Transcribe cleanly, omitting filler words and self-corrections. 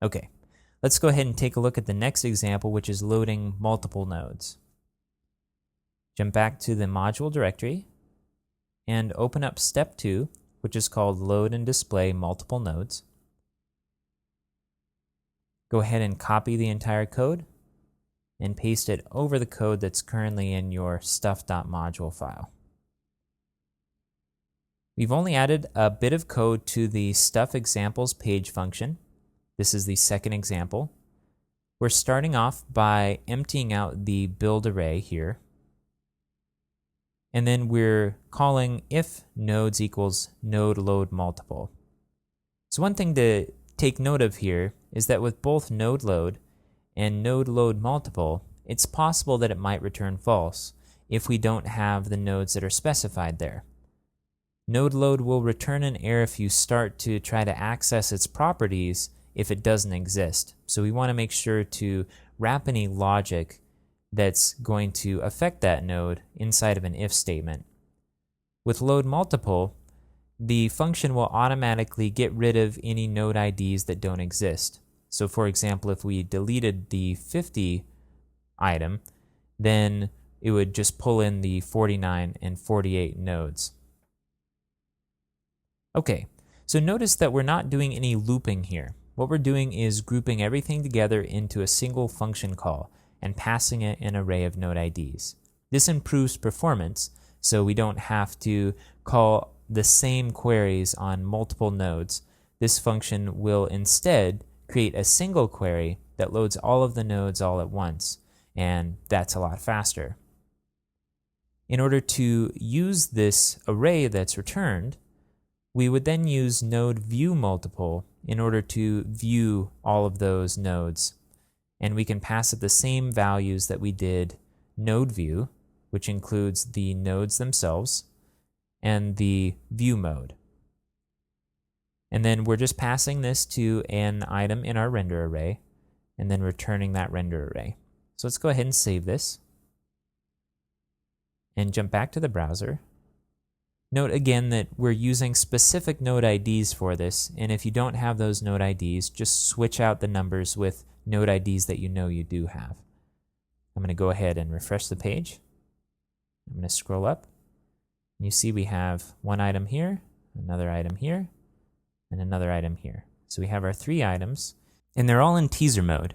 Okay, let's go ahead and take a look at the next example, which is loading multiple nodes. Jump back to the module directory and open up step 2, which is called Load and Display Multiple Nodes. Go ahead and copy the entire code and paste it over the code that's currently in your stuff.module file. We've only added a bit of code to the stuff examples page function. This is the second example. We're starting off by emptying out the build array here. And then we're calling if nodes equals node load multiple. So one thing to take note of here is that with both node load and node load multiple, it's possible that it might return false if we don't have the nodes that are specified there. Node load will return an error if you start to try to access its properties if it doesn't exist. So we want to make sure to wrap any logic that's going to affect that node inside of an if statement. With load multiple, the function will automatically get rid of any node IDs that don't exist. So for example, if we deleted the 50 item, then it would just pull in the 49 and 48 nodes. Okay, so notice that we're not doing any looping here. What we're doing is grouping everything together into a single function call and passing it an array of node IDs. This improves performance, so we don't have to call the same queries on multiple nodes. This function will instead create a single query that loads all of the nodes all at once, and that's a lot faster. In order to use this array that's returned, we would then use node view multiple in order to view all of those nodes. And we can pass it the same values that we did node view, which includes the nodes themselves and the view mode. And then we're just passing this to an item in our render array and then returning that render array. So let's go ahead and save this and jump back to the browser. Note again that we're using specific node IDs for this, and if you don't have those node IDs, just switch out the numbers with node IDs that you know you do have. I'm going to go ahead and refresh the page. I'm going to scroll up. And you see we have one item here, another item here, and another item here. So we have our 3 items, and they're all in teaser mode.